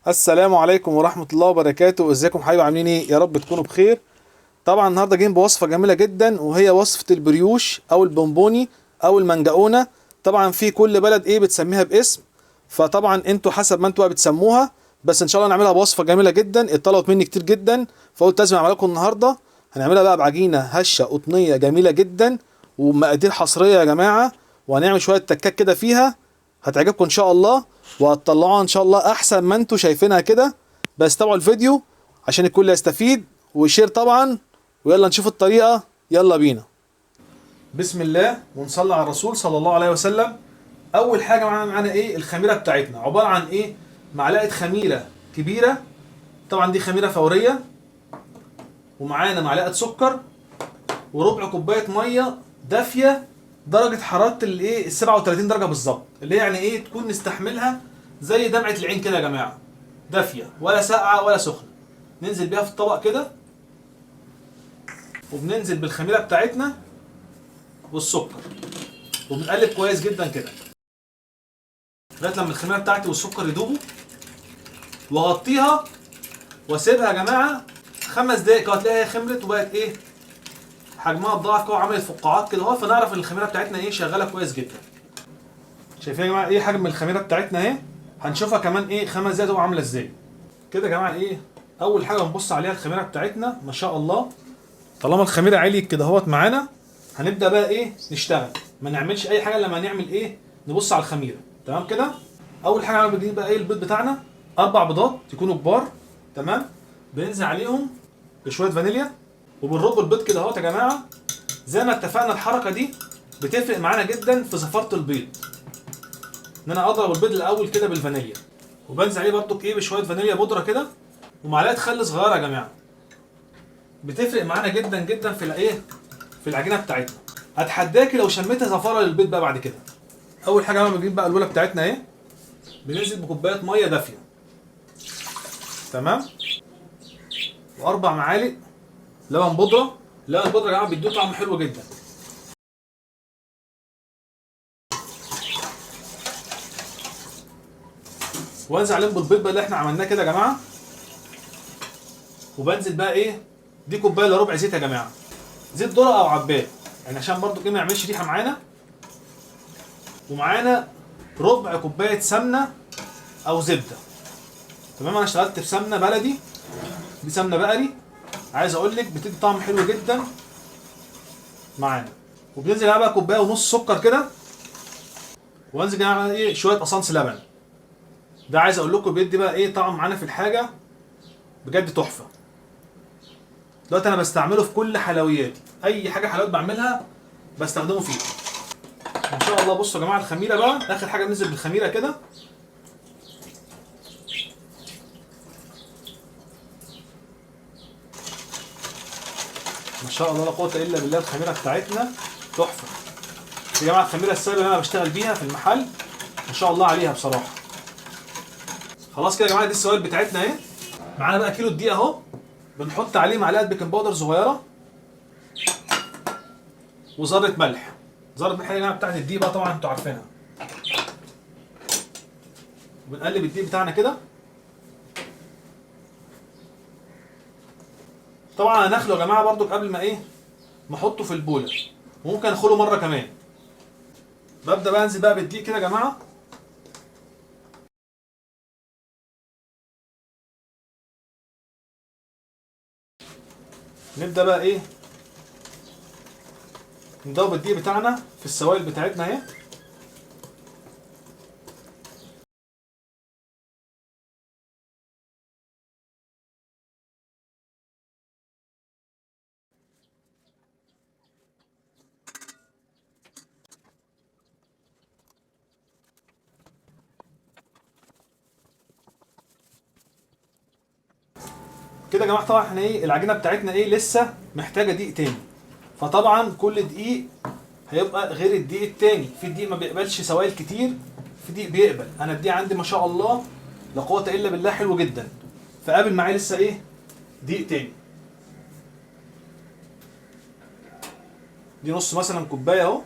السلام عليكم ورحمة الله وبركاته. ازيكم حبايبي؟ عاملين ايه؟ يا رب تكونوا بخير. طبعا النهارده جايين بوصفة جميلة جدا، وهي وصفة البريوش او البونبوني او المنجقونة. طبعا في كل بلد بتسميها باسم، فطبعا انتوا حسب ما انتوا بقى بتسموها. بس ان شاء الله نعملها بوصفة جميلة جدا، اتطلبت مني كتير جدا، فقلت لازم اعملها لكم النهارده. هنعملها بقى بعجينة هشة قطنية جميلة جدا، ومقادير حصرية يا جماعة. وهنعمل شوية تكات كده فيها، هتعجبكم ان شاء الله، وهتطلعوها ان شاء الله احسن ما انتوا شايفينها كده. بس تابعوا الفيديو عشان الكل يستفيد، وشير طبعا. ويلا نشوف الطريقة، يلا بينا. بسم الله ونصلي على الرسول صلى الله عليه وسلم. اول حاجة معانا الخميرة بتاعتنا، عبارة عن معلقة خميرة كبيرة، طبعا دي خميرة فورية. ومعانا معلقة سكر، وربع كوباية مية دافية، درجة حرارة ال 37 درجة بالظبط، اللي هي يعني تكون نستحملها زي دمعة العين كده يا جماعة، دافية ولا ساقعة ولا سخنة. ننزل بيها في الطبق كده، وبننزل بالخميرة بتاعتنا والسكر، وبنقلب كويس جدا كده لغاية لما الخميرة بتاعتي والسكر يدوبوا، واغطيها واسيبها يا جماعة 5 دقايق كده، هتلاقيها خمرت وبقت حجمها اتضاعف كده وعملت فقاعات كده اهو، فنعرف ان الخميرة بتاعتنا شغالة كويس جدا. شايفين يا جماعة حجم الخميرة بتاعتنا اهي؟ هنشوفها كمان 5 دقايق تبقى عاملة ازاي كده يا جماعة. اول حاجة بنبص عليها الخميرة بتاعتنا ما شاء الله. طالما الخميرة عليت كده اهوت معانا، هنبدأ بقى نشتغل. ما نعملش اي حاجة لما نعمل نبص على الخميرة. تمام كده. اول حاجة بنجيب بقى البيض بتاعنا، 4 بيضات يكونوا كبار. تمام. بننزل عليهم بشوية فانيليا، وبنرج البيض كده اهوت يا جماعة. زي ما اتفقنا الحركة دي بتفرق معانا جدا في زفارة البيض، ان انا اضرب البيض الاول كده بالفانيليا. وبنزل عليه برضو بشويه فانيليا بودره كده، ومعلقه خل صغيره يا جماعه. بتفرق معانا جدا جدا في في العجينه بتاعتنا. هتحداكي لو شميتها زفاره للبيض بقى بعد كده. اول حاجه بقى بنجيب بقى الوله بتاعتنا بننزل بكوبايه ميه دافيه. تمام. و4 معالق لبن بودره. لبن البودره يا جماعه بيديه طعم حلو جدا. وانزل عليهم بالبيض بقى اللي احنا عملناه كده يا جماعه. وبنزل بقى دي كوبايه الا ربع زيت يا جماعه، زيت ذره او عباد، يعني عشان برضو ما يعملش ريحه معانا. ومعانا ربع كوبايه سمنه او زبده. تمام. انا اشتغلت بسمنه بلدي، دي سمنه بقري، عايز اقول لك بتدي طعم حلو جدا معانا. وبننزل عليها بقى كوبايه ونص سكر كده، وانزل على شويه قصانص لبن. ده عايز اقول لكم بيدي بقى طعم معانا في الحاجه بجد تحفه. دلوقتي انا بستعمله في كل حلوياتي، اي حاجه حلويات بعملها بستخدمه فيها ان شاء الله. بصوا يا جماعه الخميره بقى، اخر حاجه بننزل بالخميره كده. ما شاء الله لا قوه الا بالله، الخميره بتاعتنا تحفه يا جماعه. الخميره السايبه اللي انا بشتغل بيها في المحل ما شاء الله عليها بصراحه. خلاص كده يا جماعه، دي السوائل بتاعتنا معانا بقى كيلو الدقيق اهو. بنحط عليه معلقه بيكنج باودر صغيره، وذره ملح. ذره ملح يا جماعه بتاعت الدقيق بقى طبعا انتوا عارفينها. وبنقلب الدقيق بتاعنا كده. طبعا هنخله يا جماعه برضو قبل ما احطه في البوله، وممكن اخله مره كمان. ببدا بقى انزل بقى بالدقيق كده يا جماعه. نبدا بقى ندوب الدقيق بتاعنا في السوائل بتاعتنا كده يا جماعه. طبعا احنا العجينه بتاعتنا لسه محتاجه دقيق تاني، فطبعا كل دقيق هيبقى غير الدقيق التاني. في دقيق ما بيقبلش سوائل كتير، في دقيق بيقبل. انا الدقيق عندي ما شاء الله لا قوه الا بالله حلو جدا، فقابل معايا لسه دقيق تاني. دي نص مثلا كوبايه اهو،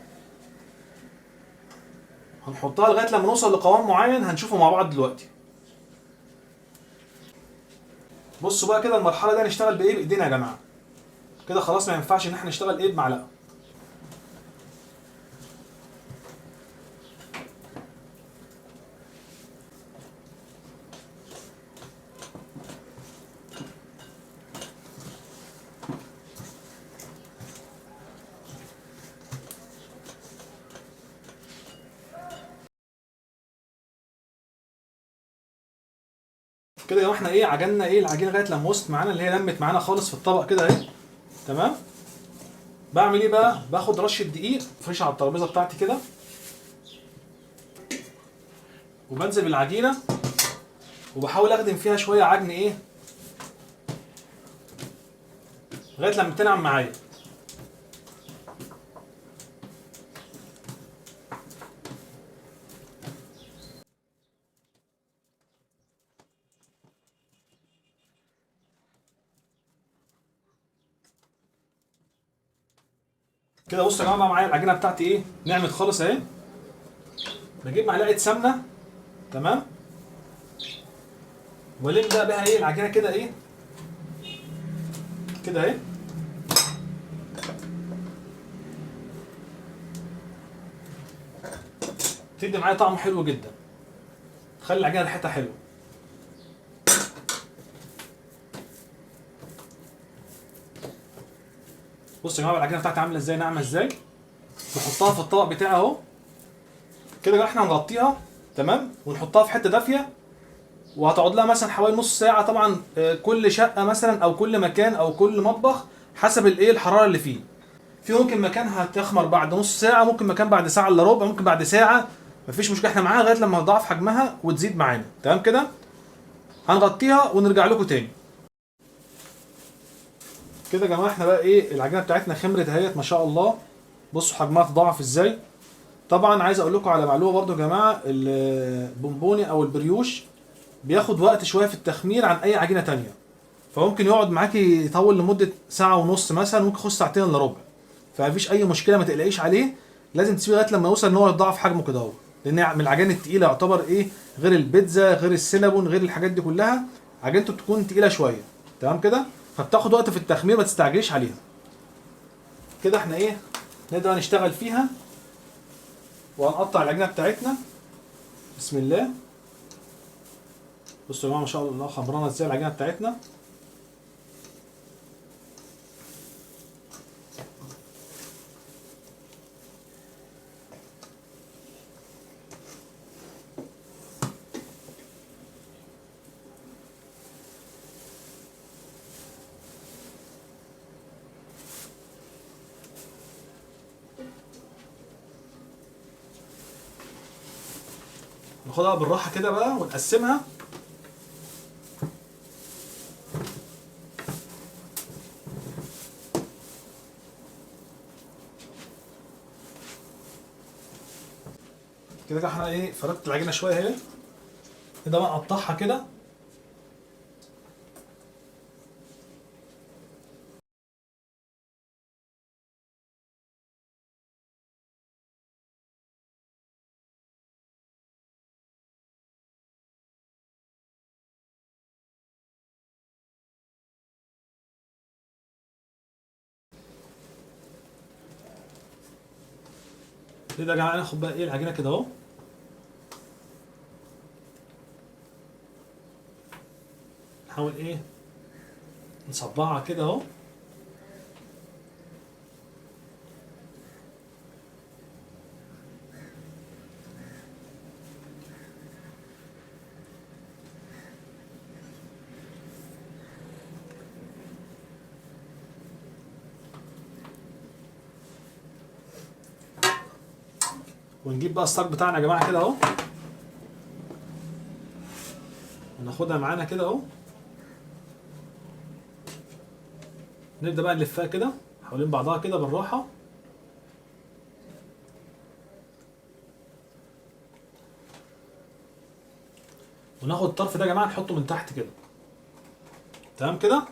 هنحطها لغايه لما نوصل لقوام معين هنشوفه مع بعض دلوقتي. بصوا بقى كده المرحله دي هنشتغل بايه؟ بايدينا يا جماعه. كده خلاص ما ينفعش ان احنا نشتغل ايه؟ بمعلقه. كده يا جماعه احنا ايه؟ عجلنا ايه العجينه لغايه لما وصلت معانا اللي هي لمت معانا خالص في الطبق كده اهي. تمام. بعمل ايه بقى؟ باخد رشه دقيق فريشه على الترابيزه بتاعتي كده، وبنزل بالعجينه وبحاول اخدم فيها شويه عجن ايه لغايه لما تنعم معايا. كده بصوا يا جماعه بقى معايا العجينه بتاعتي ايه؟ نعمت خالص اهي. بجيب معلقه سمنه، تمام، والم بقى بيها ايه العجينه كده ايه كده اهي. تدي معايا طعم حلو جدا، تخلي العجينه ريحتها حلوه. بصوا يا جماعه العجينه بتاعتي عامله ازاي؟ ناعمه ازاي؟ نحطها في الطبق بتاعي اهو. كده بقى احنا هنغطيها، تمام، ونحطها في حته دافيه، وهتقعد لها مثلا حوالي نص ساعه. طبعا كل شقه مثلا او كل مكان او كل مطبخ حسب الايه الحراره اللي فيه. في ممكن مكان هتخمر بعد نص ساعه، ممكن مكان بعد ساعه الا ربع، ممكن بعد ساعه. مفيش مشكله، احنا معاها لغايه لما تضاعف حجمها وتزيد معانا. تمام كده. هنغطيها ونرجع لكم تاني. كده يا جماعه احنا بقى ايه العجينه بتاعتنا خمرت اهيت ما شاء الله. بصوا حجمها تضاعف ازاي. طبعا عايز اقول لكم على معلومه برضو يا جماعه، البونبوني او البريوش بياخد وقت شويه في التخمير عن اي عجينه تانية. فممكن يقعد معاكي يطول لمده ساعه ونص مثلا، ممكن يخش ساعتين الا ربع. فمفيش اي مشكله، ما تقلقيش عليه. لازم تسيبيه لغايه لما يوصل ان هو يتضاعف حجمه كده اهو، لان من العجائن التقيله يعتبر ايه، غير البيتزا غير السينابون غير الحاجات دي كلها، عجينته بتكون تقيله شويه. تمام كده. فبتاخد وقت في التخمير، ما تستعجليش عليها. كده احنا ايه نقدر نشتغل فيها. وهنقطع العجينه بتاعتنا. بسم الله. بصوا يا جماعه ما شاء الله خمرانه ازاي العجينه بتاعتنا. ناخدها بالراحه كده بقى ونقسمها. كده احنا ايه فردت العجينه شويه اهي. كده بقى نقطعها كده. كده يا جماعه ناخد بقى ايه العجينه كده اهو. نحاول ايه نصبعها كده اهو. ونجيب بقى الصاج بتاعنا يا جماعه كده اهو، وناخدها معانا كده اهو. نبدا بقى نلفها كده حوالين بعضها كده بالراحه. وناخد الطرف ده يا جماعه نحطه من تحت كده. تمام كده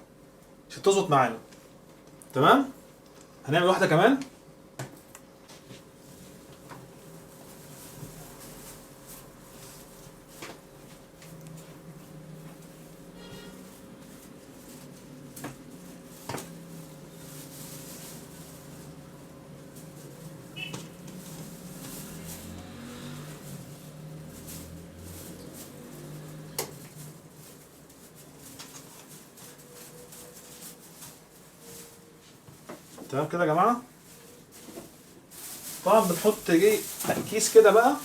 عشان تظبط معانا. تمام. هنعمل واحده كمان. تمام كده يا جماعه. طبعا بنحط ايه كيس كده بقى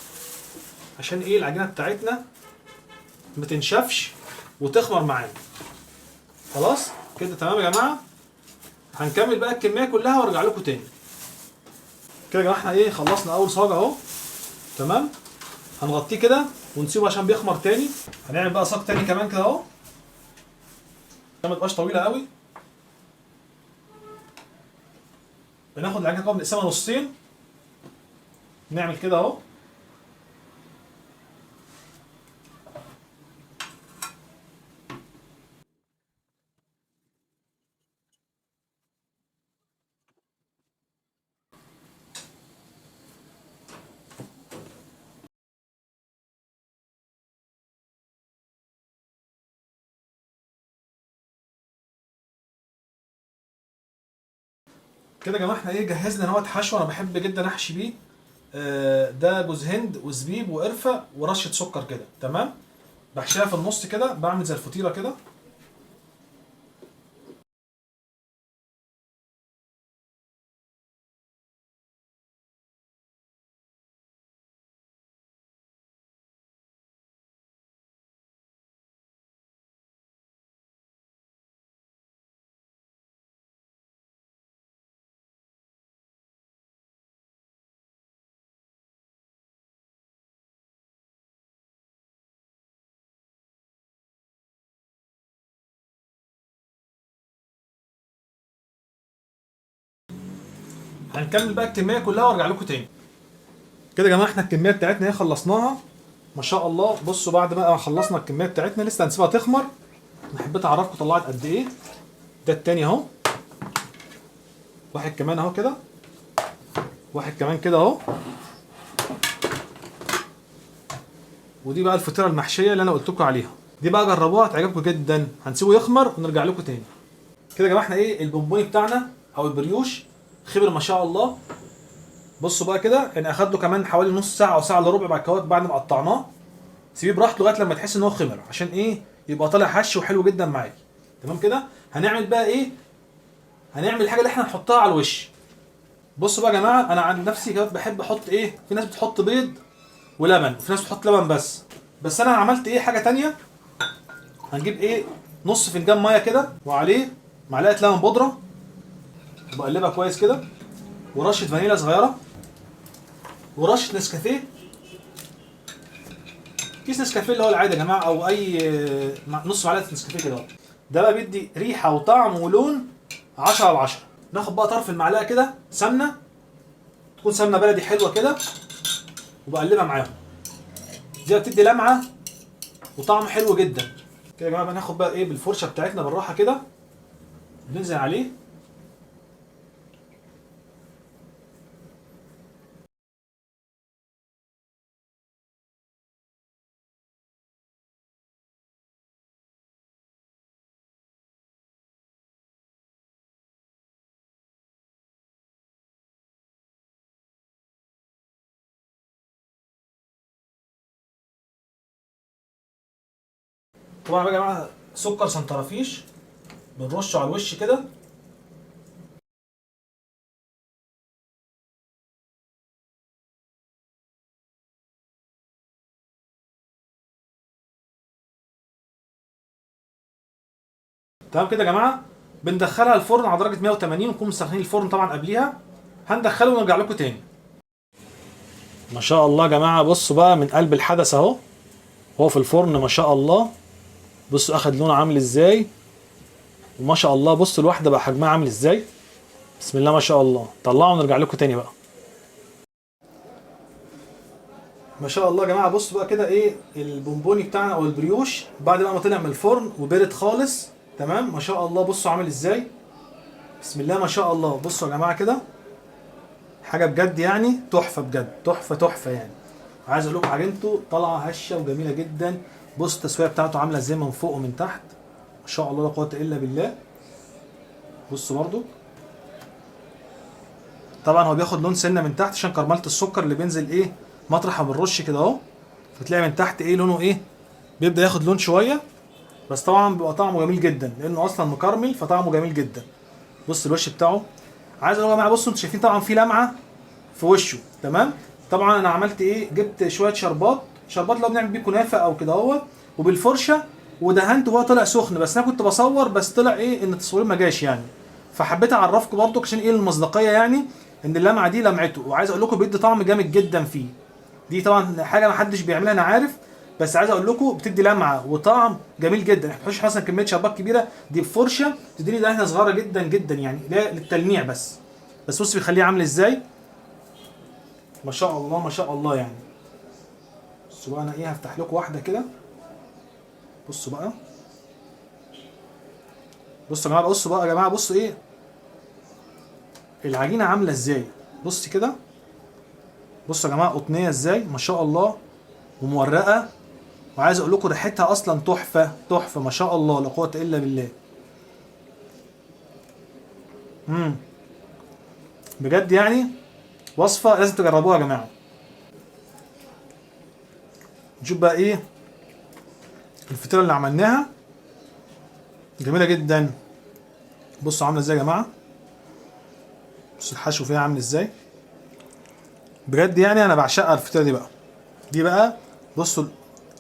عشان ايه العجينه بتاعتنا ما تنشفش وتخمر معانا. خلاص كده تمام يا جماعه. هنكمل بقى الكميه كلها وارجع لكم تاني. كده يا جماعه احنا ايه خلصنا اول صاج اهو. تمام. هنغطيه كده ونسيبه عشان بيخمر تاني. هنعمل بقى صاج تاني كمان كده اهو عشان ما تبقاش طويله قوي. بناخد العجينه كده بنقسمها نصين. نعمل كده اهو. كده يا جماعه احنا ايه جهزنا نوت حشو. انا بحب جدا احشي بيه. ده جوز هند وزبيب وقرفه ورشه سكر كده. تمام. بحشيها في النص كده بعمل زي الفطيره كده. هنكمل بقى الكميه كلها وارجع لكم تاني. كده يا جماعه احنا الكميه بتاعتنا ايه خلصناها ما شاء الله. بصوا بعد بقى ما خلصنا الكميه بتاعتنا لسه هنسيبها تخمر. انا حبيت اعرفكم طلعت قد ايه. ده التاني اهو. واحد كمان اهو كده. واحد كمان كده اهو. ودي بقى الفطيره المحشيه اللي انا قلت لكم عليها. دي بقى جربوها هتعجبكم جدا. هنسيبه يخمر ونرجع لكم تاني. كده يا جماعه احنا ايه البونبوني بتاعنا او البريوش خبر ما شاء الله. بصوا بقى كده يعني اخد له كمان حوالي نص ساعه او ساعه الا ربع بعد ما قطعناه. سيبيه براحته لغايه لما تحس ان هو خمر عشان ايه يبقى طالع هش وحلو جدا معاكي. تمام كده. هنعمل بقى ايه. هنعمل الحاجه اللي احنا هنحطها على الوش. بصوا بقى يا جماعه انا عن نفسي كده بحب احط ايه. في ناس بتحط بيض ولبن وفي ناس بتحط لبن بس انا عملت ايه حاجه تانية. هنجيب ايه نص فنجان ميه كده وعليه معلقه لبن بودره وبقلبها كويس كده ورشه فانيليا صغيره ورشه نسكافيه. كيس نسكافيه اللي هو العادي يا جماعه او اي نص معلقه نسكافيه كده. ده بقى بيدي ريحه وطعم ولون 10 على 10. ناخد بقى طرف المعلقه كده سمنه تكون سمنه بلدي حلوه كده وبقلبها معاهم. دي بتدي لمعه وطعم حلو جدا. كده يا جماعه بناخد بقى ايه بالفرشه بتاعتنا بالراحه كده بننزل عليه. طبعا بقى يا جماعه سكر سنترافيش بنرشه على الوش كده. تمام كده يا جماعه. بندخلها الفرن على درجه 180 ونكون مسخنين الفرن طبعا قبليها. هندخله ونرجع لكم تاني. ما شاء الله يا جماعه بصوا بقى من قلب الحدث اهو. هو في الفرن ما شاء الله. بصوا اخد لونه عامل ازاي وما شاء الله. بصوا الواحده بقى حجمها عامل ازاي. بسم الله ما شاء الله. طلعوا ونرجع لكم تاني بقى. ما شاء الله يا جماعه بصوا بقى كده ايه البونبوني بتاعنا او البريوش بعد بقى ما طلع من الفرن وبرد خالص. تمام ما شاء الله. بصوا عامل ازاي. بسم الله ما شاء الله. بصوا يا جماعه كده حاجه بجد يعني تحفه بجد تحفه يعني. عايز اقول لكم عجينته طالعه هشه وجميله جدا. بص التسويه بتاعته عامله ازاي من فوق ومن تحت. ما شاء الله لا قوه الا بالله. بصوا برضو طبعا هو بياخد لون سنه من تحت عشان كرمله السكر اللي بينزل ايه مطرح ما بنرش كده اهو. فتلاقي من تحت ايه لونه ايه بيبدا ياخد لون شويه. بس طبعا بيبقى طعمه جميل جدا لانه اصلا مكرمل فطعمه جميل جدا. بص الوش بتاعه عايز اقول يا جماعه بصوا انتوا شايفين طبعا في لمعه في وشه، تمام. طبعا انا عملت ايه، جبت شويه شربات اللي هو بنعمل بيه كنافه او كده اهوت، وبالفرشه ودهنته وهو طلع سخن. بس انا كنت بصور بس طلع ايه ان التصوير ما جاش يعني، فحبيت اعرفكم برضو عشان ايه المصداقيه يعني، ان اللمعه دي لمعته. وعايز اقول لكم بيدي طعم جامد جدا فيه. دي طبعا حاجه ما حدش بيعملها انا عارف، بس عايز اقول لكم بتدي لمعه وطعم جميل جدا. ما تحطش مثلا كميه شربات كبيره، دي بفرشه تديني دهنه صغيره جدا جدا يعني للتلميع بس. بس بص بيخليه عامل ازاي، ما شاء الله ما شاء الله يعني. بصوا بقى انا ايه هفتح لكم واحده كده. بصوا بقى، بصوا يا جماعه، بصوا بقى يا جماعه، بصوا ايه العجينه عامله ازاي. بص كده، بصوا يا جماعه قطنيه ازاي ما شاء الله ومورقه. وعايز اقول لكم ريحتها اصلا تحفه تحفه ما شاء الله لا قوه الا بالله. امم بجد يعني وصفه لازم تجربوها يا جماعه. نشوف بقى ايه الفطيره اللي عملناها، جميله جدا. بصوا عامله ازاي يا جماعه، بصوا الحشو فيها عامل ازاي. بجد يعني انا بعشقها الفطيره دي بقى. دي بقى بصوا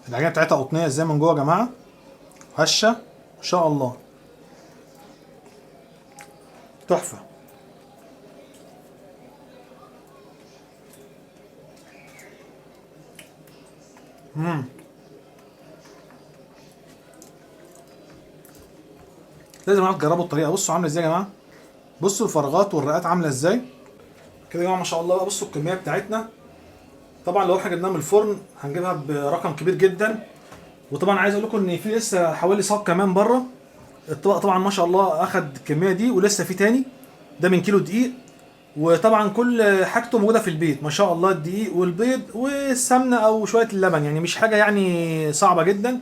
العجينه بتاعتها قطنيه ازاي من جوه يا جماعه، هشه ما شاء الله، تحفه. لازم يا جماعه تجربوا الطريقه. بصوا عامله ازاي يا جماعه، بصوا الفراغات والرقات عامله ازاي كده يا جماعه ما شاء الله بقى. بصوا الكميه بتاعتنا، طبعا لو احنا جبناها من الفرن هنجيبها برقم كبير جدا. وطبعا عايز اقول لكم ان في لسه حوالي صاج كمان بره. الطبق طبعا ما شاء الله اخد الكميه دي ولسه في تاني، ده من كيلو دقيق. وطبعا كل حاجته موجوده في البيت ما شاء الله، الدقيق والبيض والسمنه او شويه اللبن، يعني مش حاجه يعني صعبه جدا.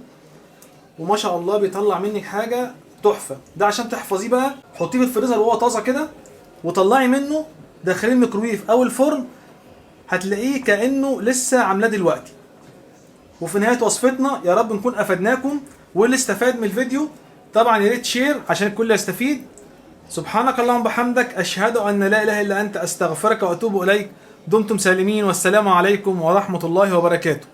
وما شاء الله بيطلع منك حاجه تحفه. ده عشان تحفظيه بقى حطيه في الفريزر وهو طازه كده، وطلعي منه داخليه الميكرويف او الفرن، هتلاقيه كانه لسه عاملاه دلوقتي. وفي نهايه وصفتنا يا رب نكون افدناكم، واللي استفاد من الفيديو طبعا يا ريت شير عشان الكل يستفيد. سبحانك اللهم وبحمدك، اشهد ان لا اله الا انت، استغفرك واتوب اليك. دمتم سالمين، والسلام عليكم ورحمه الله وبركاته.